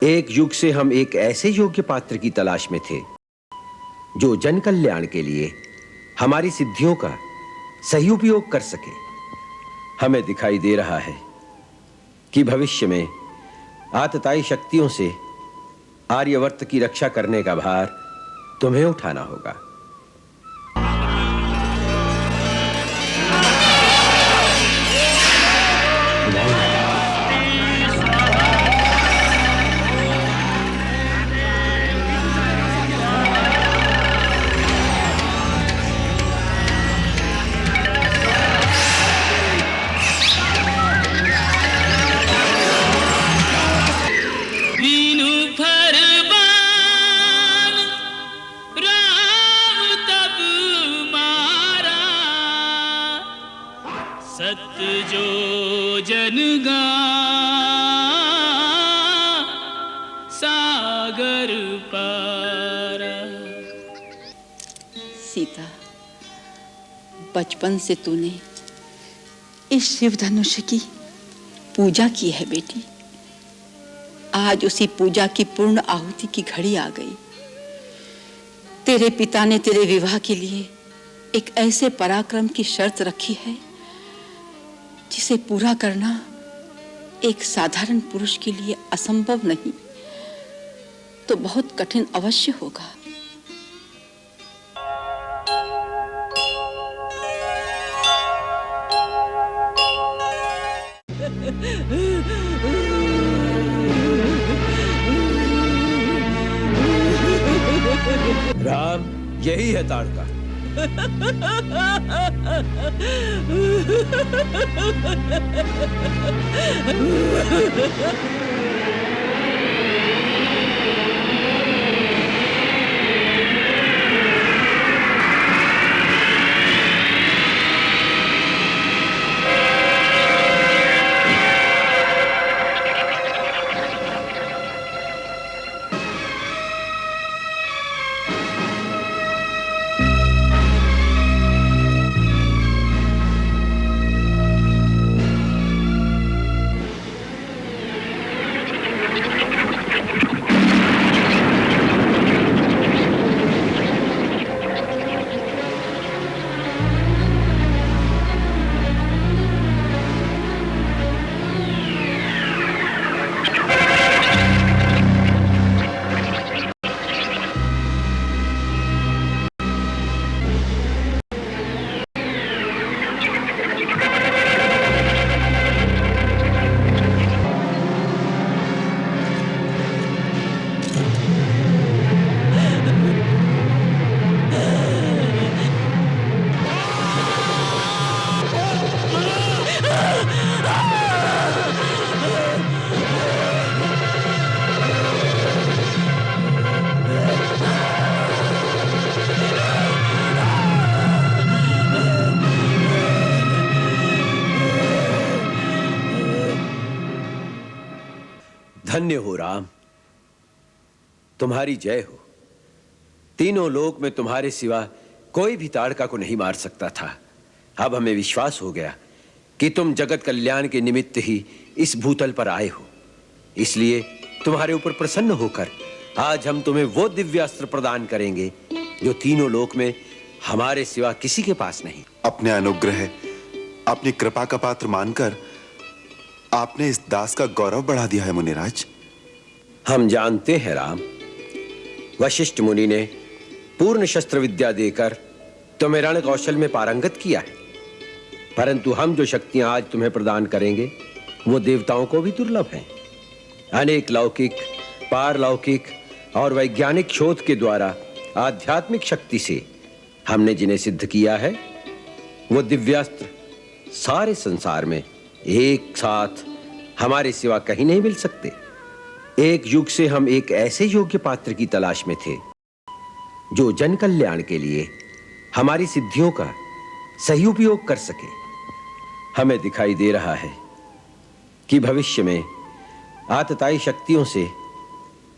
एक युग से हम एक ऐसे योग्य पात्र की तलाश में थे जो जन कल्याण के लिए हमारी सिद्धियों का सही उपयोग कर सके। हमें दिखाई दे रहा है कि भविष्य में आतताई शक्तियों से आर्यवर्त की रक्षा करने का भार तुम्हें उठाना होगा। जो जनगा सागर पारा। सीता, बचपन से तूने इस शिव धनुष की पूजा की है बेटी। आज उसी पूजा की पूर्ण आहुति की घड़ी आ गई। तेरे पिता ने तेरे विवाह के लिए एक ऐसे पराक्रम की शर्त रखी है जिसे पूरा करना एक साधारण पुरुष के लिए असंभव नहीं तो बहुत कठिन अवश्य होगा। राम, यही है ताड़का। धन्य हो राम, तुम्हारी जय हो। तीनों लोक में तुम्हारे सिवा कोई भी ताड़का को नहीं मार सकता था। अब हमें विश्वास हो गया कि तुम जगत कल्याण के निमित्त ही इस भूतल पर आए हो। इसलिए तुम्हारे ऊपर प्रसन्न होकर आज हम तुम्हें वो दिव्यास्त्र प्रदान करेंगे जो तीनों लोक में हमारे सिवा किसी के पास नहीं। अपने अनुग्रह, अपनी कृपा का पात्र मानकर आपने इस दास का गौरव बढ़ा दिया है मुनिराज। हम जानते हैं राम, वशिष्ठ मुनि ने पूर्ण शस्त्र विद्या देकर तुम्हें रण कौशल में पारंगत किया है, परंतु हम जो शक्तियां आज तुम्हें प्रदान करेंगे वो देवताओं को भी दुर्लभ हैं। अनेक लौकिक, पारलौकिक और वैज्ञानिक शोध के द्वारा आध्यात्मिक शक्ति से हमने जिन्हें सिद्ध किया है वो दिव्यास्त्र सारे संसार में एक साथ हमारे सिवा कहीं नहीं मिल सकते। एक युग से हम एक ऐसे योग्य पात्र की तलाश में थे जो जन कल्याण के लिए हमारी सिद्धियों का सही उपयोग कर सके। हमें दिखाई दे रहा है कि भविष्य में आतताई शक्तियों से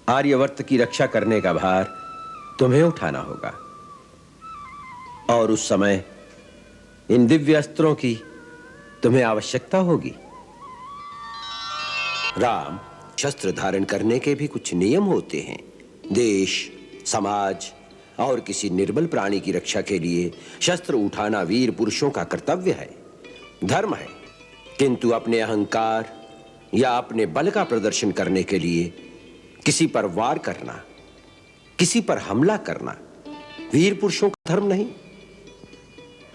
आर्यवर्त की रक्षा करने का भार तुम्हें उठाना होगा और उस समय इन दिव्य अस्त्रों की तुम्हें आवश्यकता होगी। राम, शस्त्र धारण करने के भी कुछ नियम होते हैं। देश, समाज और किसी निर्बल प्राणी की रक्षा के लिए शस्त्र उठाना वीर पुरुषों का कर्तव्य है, धर्म है। किंतु अपने अहंकार या अपने बल का प्रदर्शन करने के लिए किसी पर वार करना, किसी पर हमला करना वीर पुरुषों का धर्म नहीं।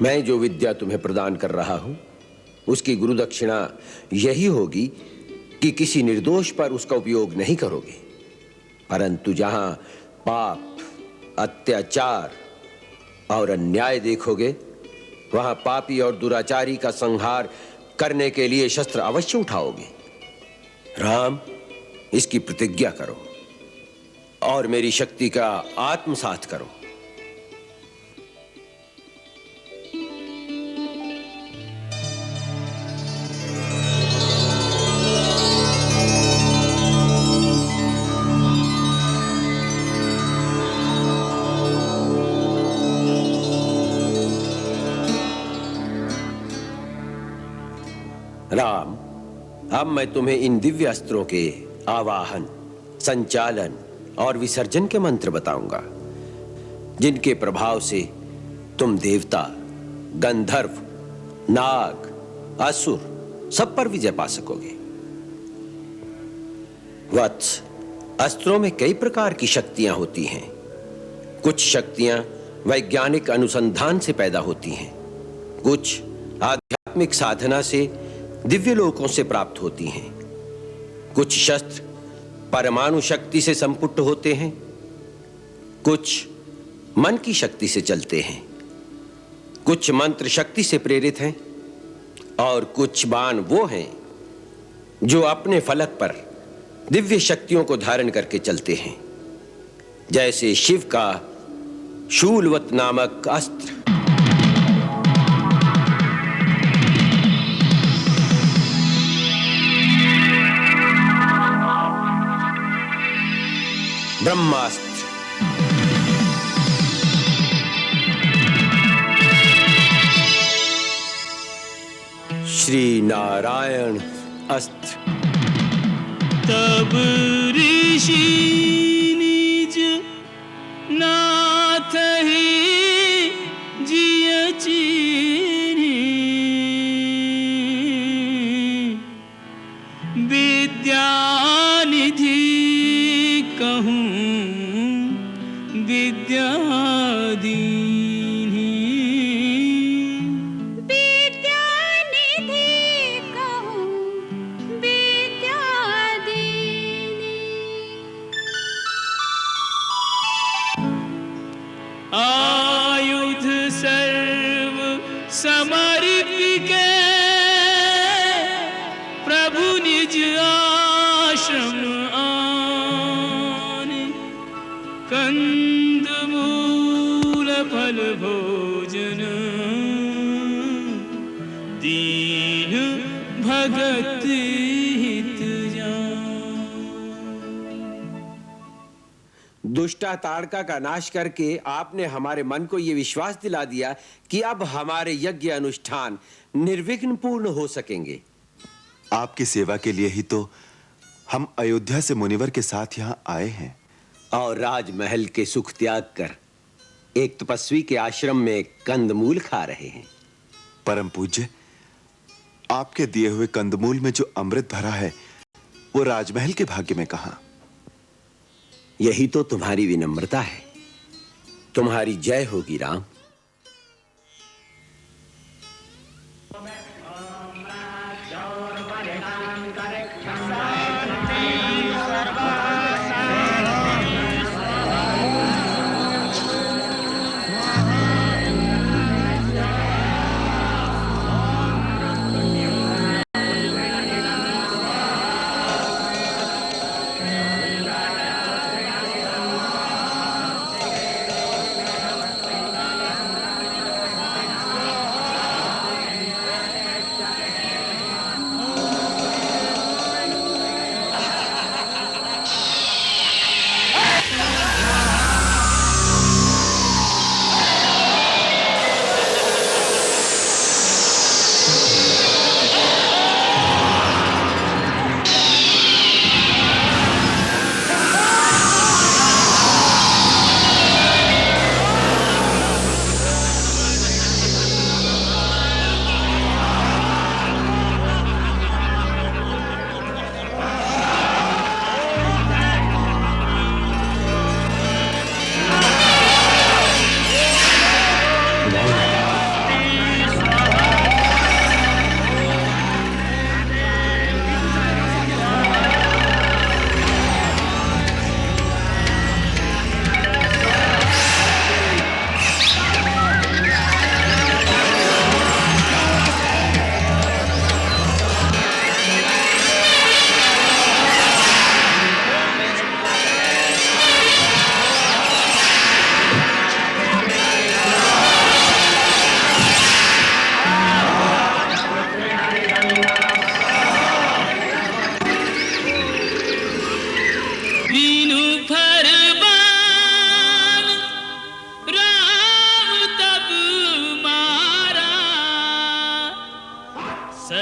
मैं जो विद्या तुम्हें प्रदान कर रहा हूं, उसकी गुरु दक्षिणा यही होगी कि किसी निर्दोष पर उसका उपयोग नहीं करोगे, परंतु जहां पाप, अत्याचार और अन्याय देखोगे, वहां पापी और दुराचारी का संहार करने के लिए शस्त्र अवश्य उठाओगे। राम, इसकी प्रतिज्ञा करो और मेरी शक्ति का आत्मसात करो। राम, अब मैं तुम्हें इन दिव्य अस्त्रों के आवाहन, संचालन और विसर्जन के मंत्र बताऊंगा, जिनके प्रभाव से तुम देवता, गंधर्व, नाग, असुर सब पर विजय पा सकोगे। वत्स, अस्त्रों में कई प्रकार की शक्तियां होती हैं। कुछ शक्तियां वैज्ञानिक अनुसंधान से पैदा होती हैं, कुछ आध्यात्मिक साधना से दिव्य लोकों से प्राप्त होती हैं, कुछ शस्त्र परमाणु शक्ति से संपुष्ट होते हैं, कुछ मन की शक्ति से चलते हैं, कुछ मंत्र शक्ति से प्रेरित हैं और कुछ बाण वो हैं जो अपने फलक पर दिव्य शक्तियों को धारण करके चलते हैं, जैसे शिव का शूलवत नामक अस्त्र। ब्रह्मास्त्र, श्री नारायण अस्त्र। तब ऋषि निज नाथ ही जिय चीनी, विद्यानिधि कहूँ विद्यादीनी। विद्यानिधि कहूँ विद्यादीनी। आयुध सर्व समर्पिके प्रभु निज आश्रम आन, कंद मूल फल भोजन दीन भगत हित जान। दुष्टा ताड़का का नाश करके आपने हमारे मन को यह विश्वास दिला दिया कि अब हमारे यज्ञ अनुष्ठान निर्विघ्न पूर्ण हो सकेंगे। आपकी सेवा के लिए ही तो हम अयोध्या से मुनिवर के साथ यहाँ आए हैं और राजमहल के सुख त्याग कर एक तपस्वी के आश्रम में कंदमूल खा रहे हैं। परम पूज्य, आपके दिए हुए कंदमूल में जो अमृत भरा है वो राजमहल के भाग्य में कहां? यही तो तुम्हारी विनम्रता है। तुम्हारी जय होगी राम।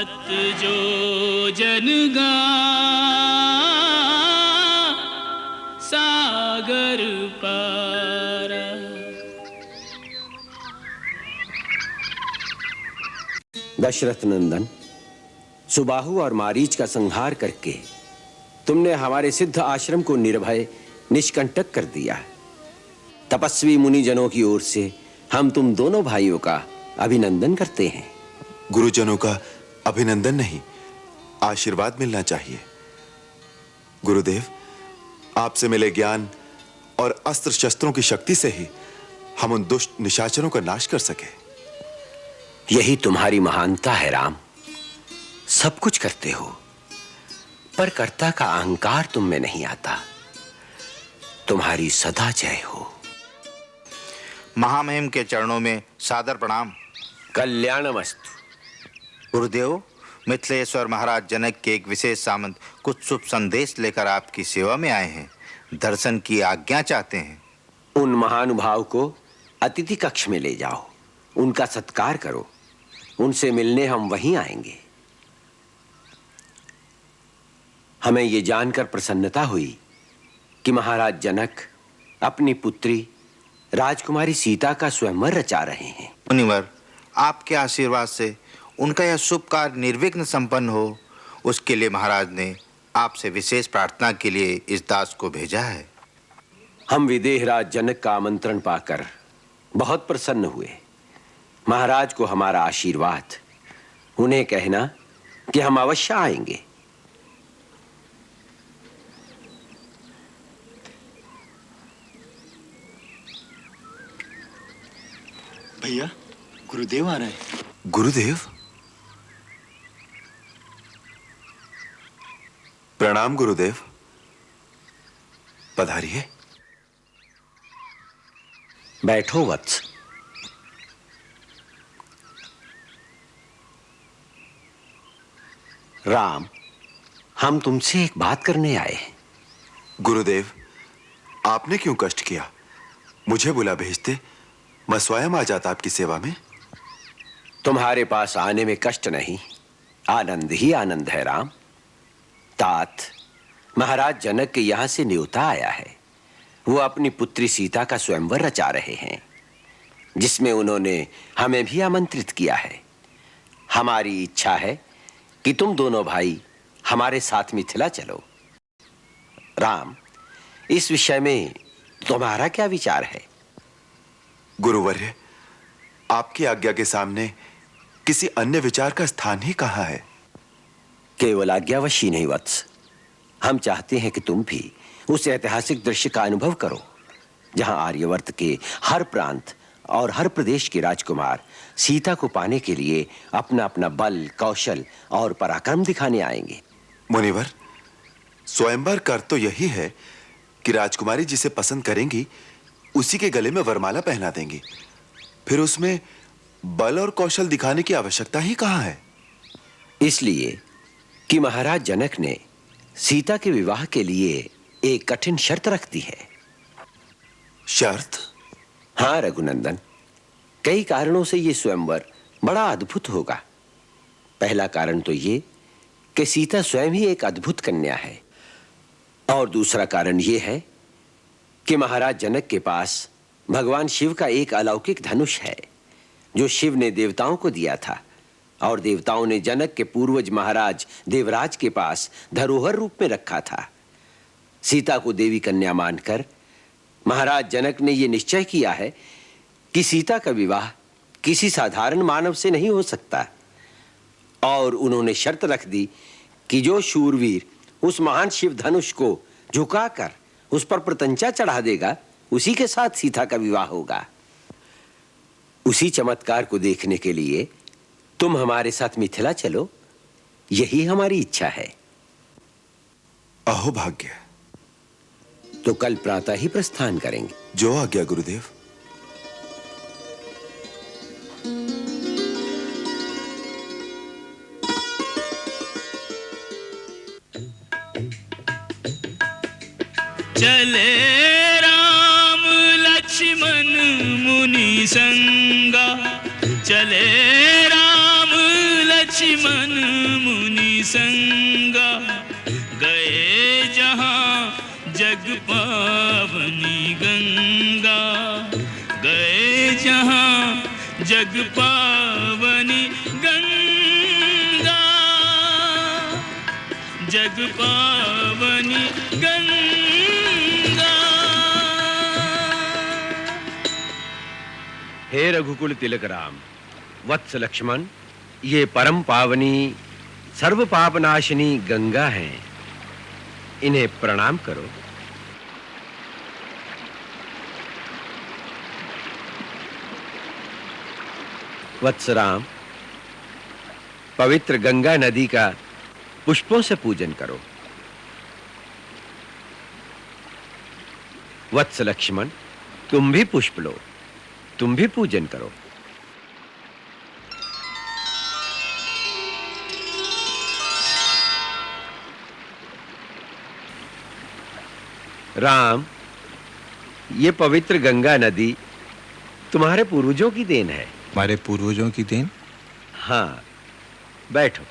सत जो जन गा सागर पारा। दशरथ नंदन, सुबाहु और मारीच का संहार करके तुमने हमारे सिद्ध आश्रम को निर्भय निष्कंटक कर दिया। तपस्वी मुनिजनों की ओर से हम तुम दोनों भाइयों का अभिनंदन करते हैं। गुरुजनों का अभिनंदन नहीं, आशीर्वाद मिलना चाहिए। गुरुदेव, आपसे मिले ज्ञान और अस्त्र शस्त्रों की शक्ति से ही हम उन दुष्ट निशाचरों का नाश कर सके। यही तुम्हारी महानता है राम। सब कुछ करते हो, पर कर्ता का अहंकार तुम में नहीं आता। तुम्हारी सदा जय हो। महामहिम के चरणों में सादर प्रणाम। कल्याणमस्तु। गुरुदेव, मिथिलेश्वर महाराज जनक के एक विशेष सामंत कुछ शुभ संदेश लेकर आपकी सेवा में आए हैं। दर्शन की आज्ञा चाहते हैं। उन महानुभाव को अतिथि कक्ष में ले जाओ, उनका सत्कार करो। उनसे मिलने हम वहीं आएंगे। हमें ये जानकर प्रसन्नता हुई कि महाराज जनक अपनी पुत्री राजकुमारी सीता का स्वयंवर रचा रहे हैं। मुनिवर, आपके आशीर्वाद से उनका यह शुभ कार्य निर्विघ्न संपन्न हो, उसके लिए महाराज ने आपसे विशेष प्रार्थना के लिए इस दास को भेजा है। हम विदेहराज जनक का आमंत्रण पाकर बहुत प्रसन्न हुए। महाराज को हमारा आशीर्वाद। उन्हें कहना कि हम अवश्य आएंगे। भैया, गुरुदेव आ रहे हैं। गुरुदेव, प्रणाम गुरुदेव। पधारिए। बैठो वत्स। राम, हम तुमसे एक बात करने आए हैं। गुरुदेव, आपने क्यों कष्ट किया? मुझे बुला भेजते, मैं स्वयं आ जाता आपकी सेवा में। तुम्हारे पास आने में कष्ट नहीं, आनंद ही आनंद है राम। तात, महाराज जनक के यहां से न्योता आया है। वो अपनी पुत्री सीता का स्वयंवर रचा रहे हैं, जिसमें उन्होंने हमें भी आमंत्रित किया है। हमारी इच्छा है कि तुम दोनों भाई हमारे साथ मिथिला चलो। राम, इस विषय में तुम्हारा क्या विचार है? गुरुवर्य, आपकी आज्ञा के सामने किसी अन्य विचार का स्थान ही कहाँ है? केवल आज्ञावश ही नहीं वत्स, हम चाहते हैं कि तुम भी उस ऐतिहासिक दृश्य का अनुभव करो जहां आर्यवर्त के हर प्रांत और हर प्रदेश के राजकुमार सीता को पाने के लिए अपना अपना बल, कौशल और पराक्रम दिखाने आएंगे। मुनिवर, स्वयंवर कर तो यही है कि राजकुमारी जिसे पसंद करेंगी उसी के गले में वरमाला पहना देंगी। फिर उसमें बल और कौशल दिखाने की आवश्यकता ही कहाँ है? इसलिए कि महाराज जनक ने सीता के विवाह के लिए एक कठिन शर्त रख दी है। शर्त? हाँ रघुनंदन, कई कारणों से ये स्वयंवर बड़ा अद्भुत होगा। पहला कारण तो ये कि सीता स्वयं ही एक अद्भुत कन्या है, और दूसरा कारण ये है कि महाराज जनक के पास भगवान शिव का एक अलौकिक धनुष है, जो शिव ने देवताओं को दिया था, और देवताओं ने जनक के पूर्वज महाराज देवराज के पास धरोहर रूप में रखा था। सीता को देवी कन्या मानकर महाराज जनक ने यह निश्चय किया है कि सीता का विवाह किसी साधारण मानव से नहीं हो सकता, और उन्होंने शर्त रख दी कि जो शूरवीर उस महान शिव धनुष को झुकाकर उस पर प्रतंचा चढ़ा देगा, उसी के साथ सीता का विवाह होगा। उसी चमत्कार को देखने के लिए तुम हमारे साथ मिथिला चलो, यही हमारी इच्छा है। अहो भाग्य। तो कल प्रातः ही प्रस्थान करेंगे। जो आज्ञा गुरुदेव। चले राम लक्ष्मण मुनि संगा, चले राम लक्ष्मण लक्ष्मण मुनि संगा, गए जहाँ जग पावनी गंगा, गए जहाँ जग पावनी गंगा, जग पावनी गंगा। हे रघुकुल तिलक राम, वत्स लक्ष्मण, ये परम पावनी सर्व पापनाशिनी गंगा है, इन्हें प्रणाम करो। वत्स राम, पवित्र गंगा नदी का पुष्पों से पूजन करो। वत्स लक्ष्मण, तुम भी पुष्प लो, तुम भी पूजन करो। राम, ये पवित्र गंगा नदी तुम्हारे पूर्वजों की देन है। हमारे पूर्वजों की देन? हाँ, बैठो।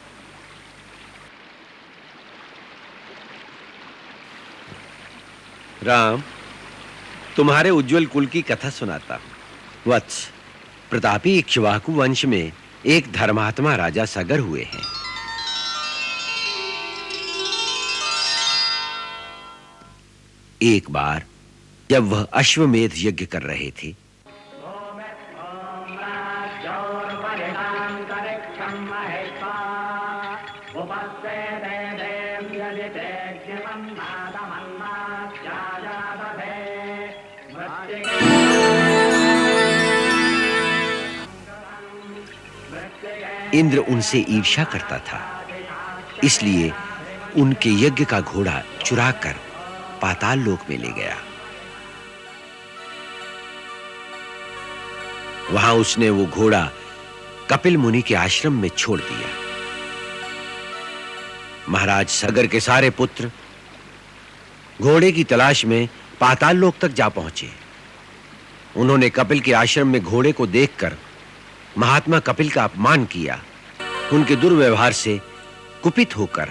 राम, तुम्हारे उज्जवल कुल की कथा सुनाता हूं। वत्स, प्रतापी इक्ष्वाकु वंश में एक धर्मात्मा राजा सगर हुए हैं। एक बार जब वह अश्वमेध यज्ञ कर रहे थे, इंद्र उनसे ईर्ष्या करता था, इसलिए उनके यज्ञ का घोड़ा चुराकर पाताल लोक में ले गया। वहां उसने वो घोड़ा कपिल मुनि के आश्रम में छोड़ दिया। महाराज सगर के सारे पुत्र घोड़े की तलाश में पाताल लोक तक जा पहुंचे। उन्होंने कपिल के आश्रम में घोड़े को देखकर महात्मा कपिल का अपमान किया। उनके दुर्व्यवहार से कुपित होकर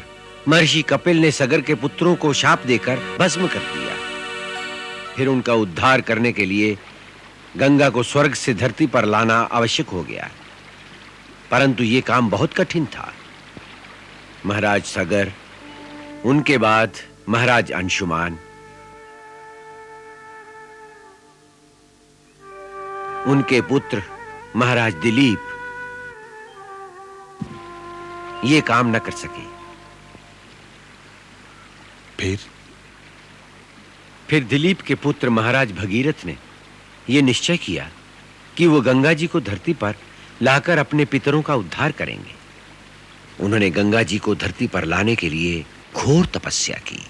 महर्षि कपिल ने सगर के पुत्रों को शाप देकर भस्म कर दिया। फिर उनका उद्धार करने के लिए गंगा को स्वर्ग से धरती पर लाना आवश्यक हो गया, परंतु यह काम बहुत कठिन था। महाराज सगर, उनके बाद महाराज अंशुमान, उनके पुत्र महाराज दिलीप ये काम न कर सके। फिर दिलीप के पुत्र महाराज भगीरथ ने यह निश्चय किया कि वो गंगा जी को धरती पर लाकर अपने पितरों का उद्धार करेंगे। उन्होंने गंगा जी को धरती पर लाने के लिए घोर तपस्या की।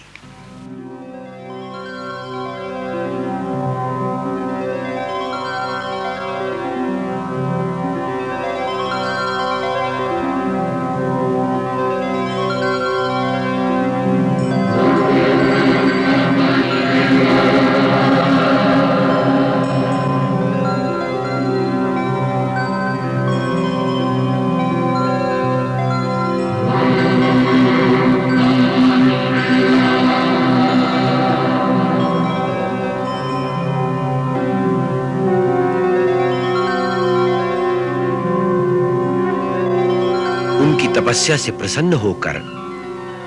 उनकी तपस्या से प्रसन्न होकर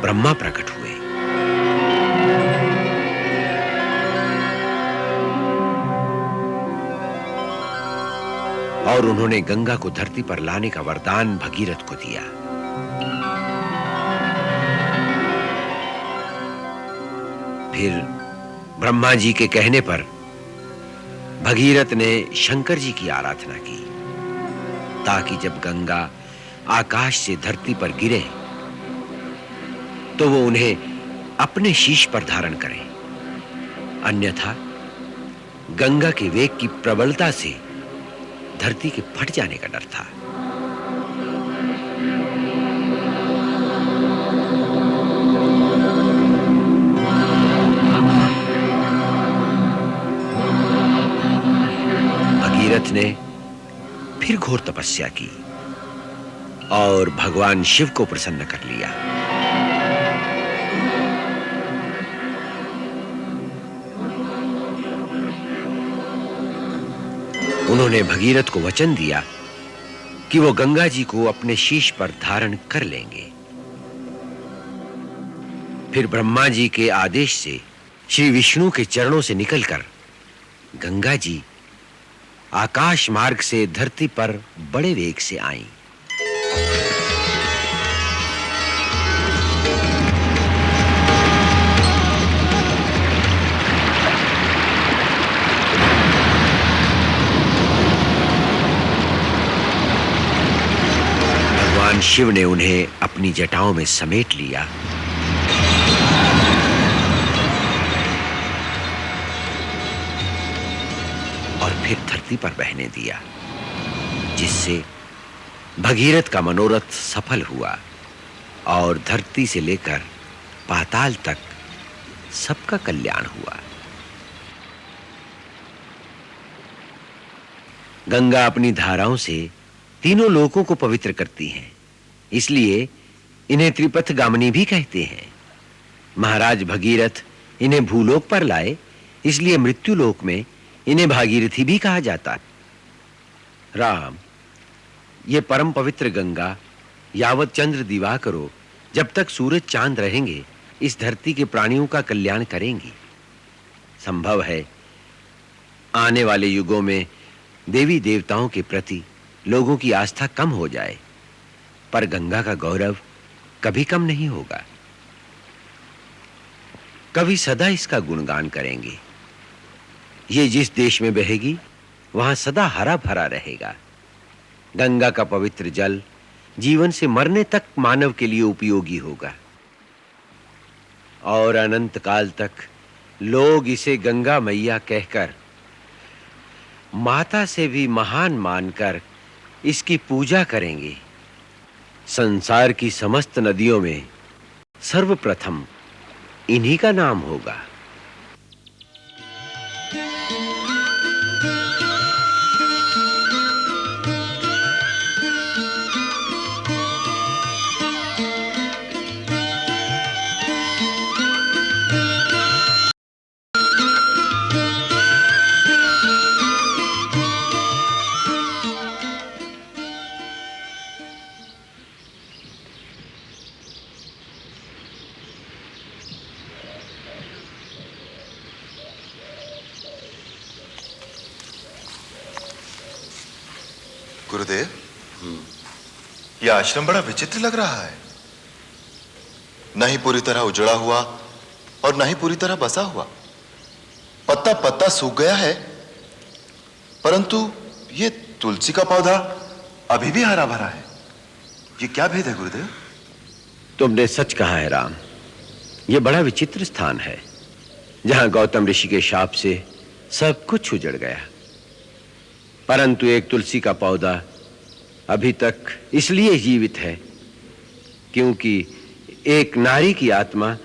ब्रह्मा प्रकट हुए। और उन्होंने गंगा को धरती पर लाने का वरदान भगीरथ को दिया। फिर ब्रह्मा जी के कहने पर भगीरथ ने शंकर जी की आराधना की, ताकि जब गंगा आकाश से धरती पर गिरे तो वो उन्हें अपने शीश पर धारण करें, अन्यथा गंगा के वेग की प्रबलता से धरती के फट जाने का डर था। भगीरथ ने फिर घोर तपस्या की, और भगवान शिव को प्रसन्न कर लिया। उन्होंने भगीरथ को वचन दिया कि वो गंगा जी को अपने शीश पर धारण कर लेंगे। फिर ब्रह्मा जी के आदेश से श्री विष्णु के चरणों से निकलकर गंगा जी आकाश मार्ग से धरती पर बड़े वेग से आईं। भगवान शिव ने उन्हें अपनी जटाओं में समेट लिया और फिर धरती पर बहने दिया, जिससे भगीरथ का मनोरथ सफल हुआ और धरती से लेकर पाताल तक सबका कल्याण हुआ। गंगा अपनी धाराओं से तीनों लोकों को पवित्र करती हैं, इसलिए इन्हें त्रिपथगामिनी भी कहते हैं। महाराज भगीरथ इन्हें भूलोक पर लाए, इसलिए मृत्युलोक में इन्हें भागीरथी भी कहा जाता है। राम, ये परम पवित्र गंगा यावत चंद्र दिवाकरो जब तक सूरज चांद रहेंगे इस धरती के प्राणियों का कल्याण करेंगी। संभव है आने वाले युगों में देवी देवताओं के प्रति लोगों की आस्था कम हो जाए, पर गंगा का गौरव कभी कम नहीं होगा। कभी सदा इसका गुणगान करेंगे। ये जिस देश में बहेगी वहां सदा हरा भरा रहेगा। गंगा का पवित्र जल जीवन से मरने तक मानव के लिए उपयोगी होगा और अनंत काल तक लोग इसे गंगा मैया कहकर, माता से भी महान मानकर इसकी पूजा करेंगे। संसार की समस्त नदियों में सर्वप्रथम इन्हीं का नाम होगा। गुरुदेव, यह आश्रम बड़ा विचित्र लग रहा है। न ही पूरी तरह उजड़ा हुआ और न ही पूरी तरह बसा हुआ। पत्ता पत्ता सूख गया है, परंतु ये तुलसी का पौधा अभी भी हरा भरा है। ये क्या भेद है गुरुदेव? तुमने सच कहा है राम। यह बड़ा विचित्र स्थान है, जहां गौतम ऋषि के शाप से सब कुछ उजड़ गया, परंतु एक तुलसी का पौधा अभी तक इसलिए जीवित है क्योंकि एक नारी की आत्मा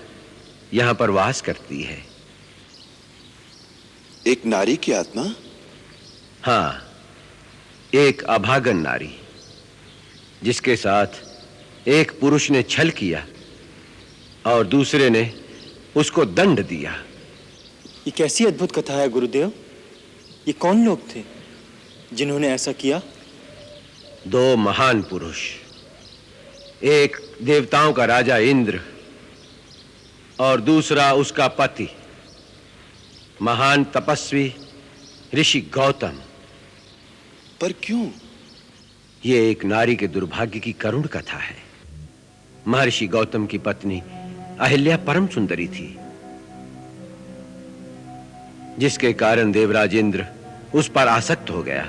यहां पर वास करती है। एक नारी की आत्मा? हां, एक अभागन नारी, जिसके साथ एक पुरुष ने छल किया और दूसरे ने उसको दंड दिया। ये कैसी अद्भुत कथा है गुरुदेव? ये कौन लोग थे जिन्होंने ऐसा किया? दो महान पुरुष, एक देवताओं का राजा इंद्र और दूसरा उसका पति महान तपस्वी ऋषि गौतम। पर क्यों? यह एक नारी के दुर्भाग्य की करुण कथा है। महर्षि गौतम की पत्नी अहिल्या परम सुंदरी थी, जिसके कारण देवराज इंद्र उस पर आसक्त हो गया।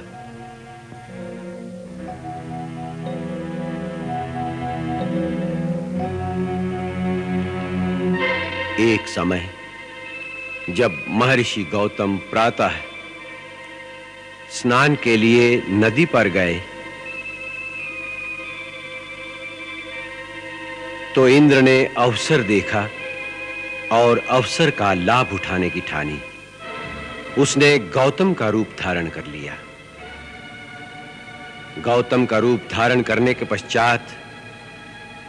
एक समय जब महर्षि गौतम प्रातः स्नान के लिए नदी पर गए, तो इंद्र ने अवसर देखा और अवसर का लाभ उठाने की ठानी। उसने गौतम का रूप धारण कर लिया। गौतम का रूप धारण करने के पश्चात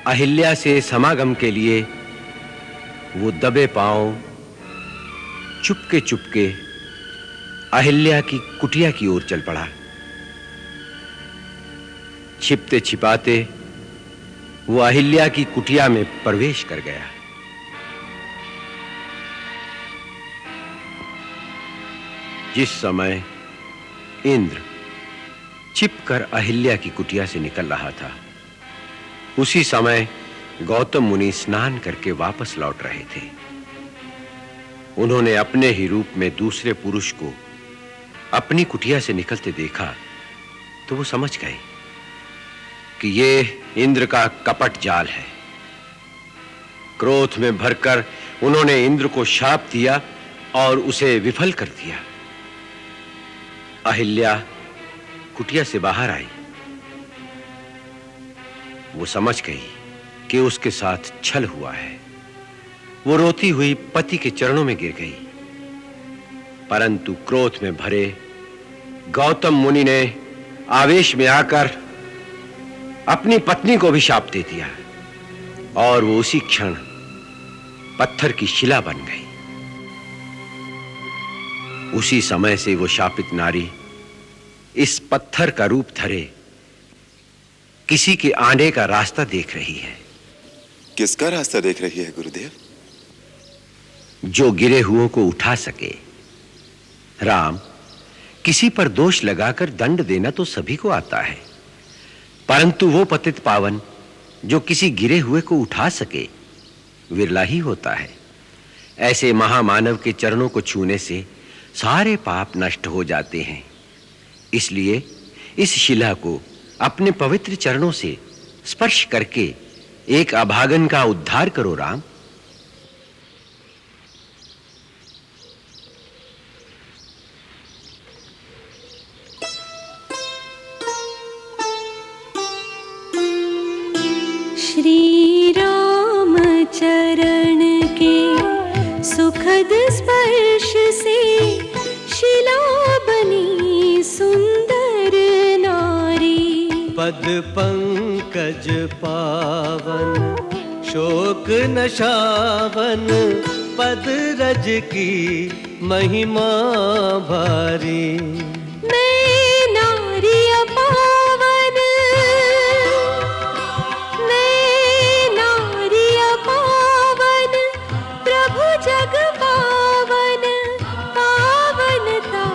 अहिल्या से समागम के लिए वो दबे पांव चुपके चुपके अहिल्या की कुटिया की ओर चल पड़ा। छिपते छिपाते वो अहिल्या की कुटिया में प्रवेश कर गया। जिस समय इंद्र छिपकर अहिल्या की कुटिया से निकल रहा था, उसी समय गौतम मुनि स्नान करके वापस लौट रहे थे। उन्होंने अपने ही रूप में दूसरे पुरुष को अपनी कुटिया से निकलते देखा तो वो समझ गए कि ये इंद्र का कपट जाल है। क्रोध में भरकर उन्होंने इंद्र को शाप दिया और उसे विफल कर दिया। अहिल्या कुटिया से बाहर आई। वो समझ गई कि उसके साथ छल हुआ है। वो रोती हुई पति के चरणों में गिर गई, परंतु क्रोध में भरे गौतम मुनि ने आवेश में आकर अपनी पत्नी को भी शाप दे दिया और वो उसी क्षण पत्थर की शिला बन गई। उसी समय से वो शापित नारी इस पत्थर का रूप धरे किसी के आने का रास्ता देख रही है। किसका रास्ता देख रही है गुरुदेव? जो गिरे हुओं को उठा सके। राम, किसी पर दोष लगाकर दंड देना तो सभी को आता है, परंतु वो पतित पावन जो किसी गिरे हुए को उठा सके विरला ही होता है। ऐसे महामानव के चरणों को छूने से सारे पाप नष्ट हो जाते हैं। इसलिए इस शिला को अपने पवित्र चरणों से स्पर्श करके एक अभागन का उद्धार करो राम। श्री राम चरण के सुखद स्पर्श से शिला बनी सुंदर नारी। पद पंकज पावन शोक नशावन, पद रज की महिमा भारी। मैं नारी अपावन, मैं नारी अपावन, प्रभु जग पावन, पावनता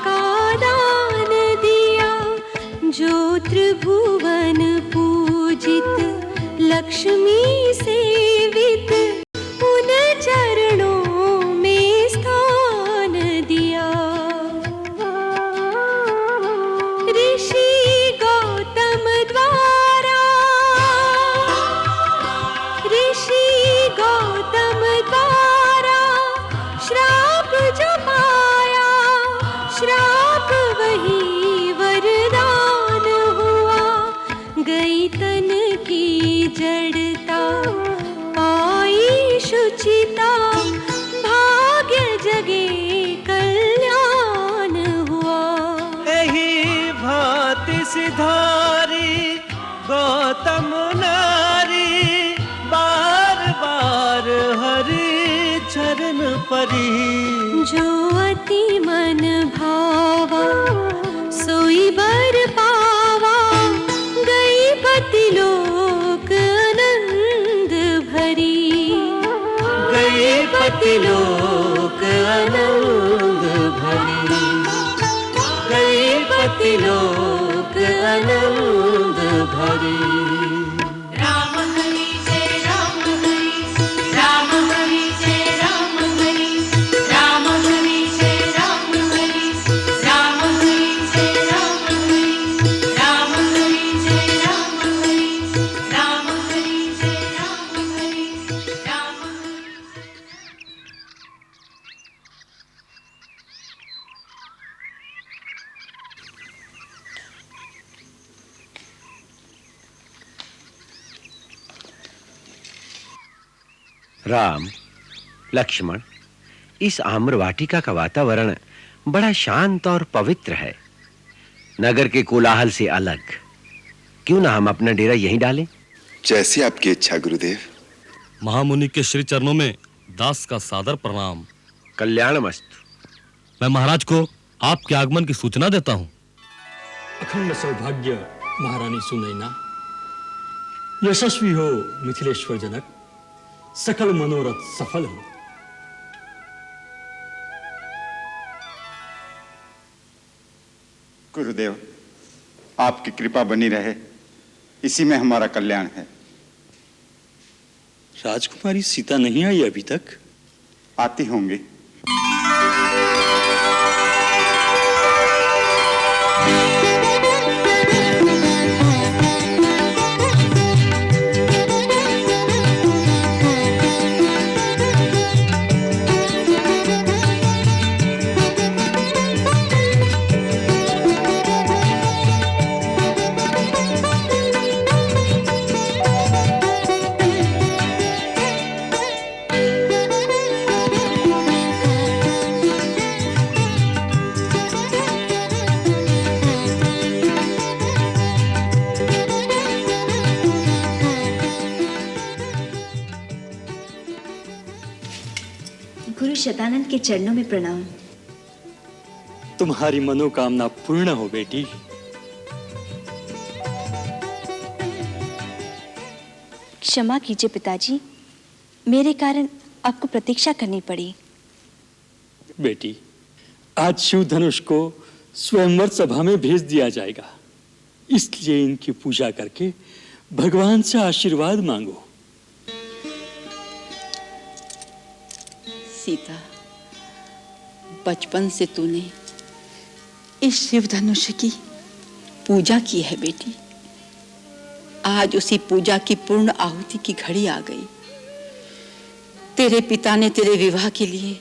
का दान दिया। जो त्रिभुवन पूजित लक्ष्मी सेवित, उन चरणों में स्थान दिया। ऋषि गौतम द्वारा, ऋषि गौतम द्वारा श्राप जो पाया, श्राप वही वरदान हुआ। गई तन की जड़ता पाई शुचिता, भाग्य जगे कल्याण हुआ। यही भांति सिधारी गौतम नारी, बार बार हरि चरण परी। जो अति मन भावा सोई बर पावा, गई पति लोक आनंद भरी। गई पति लोक आनंद भरी, गई पति लोक आनंद भरी। राम हरि जय राम हरि, राम हरि जय राम हरि, राम हरि जय राम हरि, राम हरि जय राम हरि, राम हरि जय राम हरि, राम हरि जय राम हरि, राम हरि। राम, लक्ष्मण, इस आम्र वाटिका का वातावरण बड़ा शांत और पवित्र है। नगर के कोलाहल से अलग क्यों ना हम अपना डेरा यहीं डालें? जैसी आपकी इच्छा गुरुदेव। महामुनि के श्री चरणों में दास का सादर प्रणाम। कल्याणमस्तु। मैं महाराज को आपके आगमन की सूचना देता हूँ। अखंड सौभाग्य महारानी सुनैना, यशस्वी हो मिथिलेश्वर जनक, सकल मनोरथ सफल हो। गुरुदेव, आपकी कृपा बनी रहे, इसी में हमारा कल्याण है। राजकुमारी सीता नहीं आई अभी तक? आती होंगी। गुरु शतानंद के चरणों में प्रणाम। तुम्हारी मनोकामना पूर्ण हो बेटी। क्षमा कीजिए पिताजी, मेरे कारण आपको प्रतीक्षा करनी पड़ी। बेटी, आज शिव धनुष को स्वयंवर सभा में भेज दिया जाएगा, इसलिए इनकी पूजा करके भगवान से आशीर्वाद मांगो। सीता, बचपन से तूने इस शिव धनुष की पूजा की है बेटी। आज उसी पूजा की पूर्ण आहुति की घड़ी आ गई। तेरे पिता ने तेरे विवाह के लिए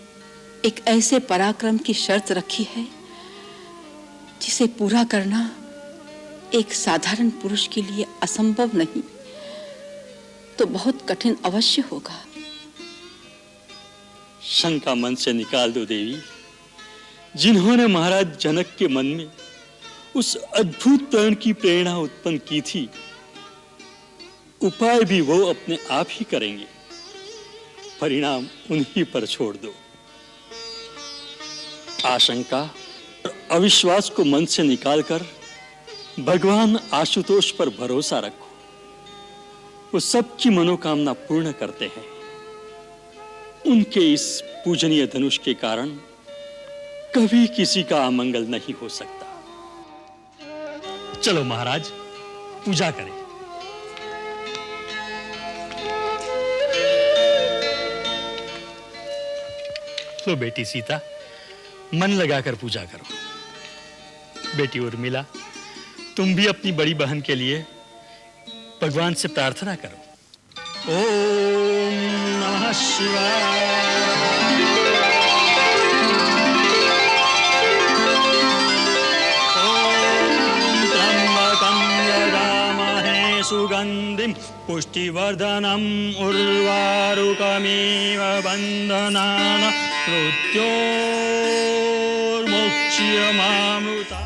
एक ऐसे पराक्रम की शर्त रखी है जिसे पूरा करना एक साधारण पुरुष के लिए असंभव नहीं तो बहुत कठिन अवश्य होगा। शंका मन से निकाल दो देवी। जिन्होंने महाराज जनक के मन में उस अद्भुत प्रण की प्रेरणा उत्पन्न की थी, उपाय भी वो अपने आप ही करेंगे। परिणाम उन्हीं पर छोड़ दो। आशंका और अविश्वास को मन से निकालकर भगवान आशुतोष पर भरोसा रखो। वो सबकी मनोकामना पूर्ण करते हैं। उनके इस पूजनीय धनुष के कारण कभी किसी का अमंगल नहीं हो सकता। चलो महाराज, पूजा करें। लो बेटी सीता, मन लगाकर पूजा करो। बेटी उर्मिला, तुम भी अपनी बड़ी बहन के लिए भगवान से प्रार्थना करो। ओम नमः शिवाय। ओम त्र्यंबकं यजामहे सुगंधिं पुष्टिवर्धनम् उर्वारुकमिव बन्धनान् मृत्योर्मुक्ष्यमामृता।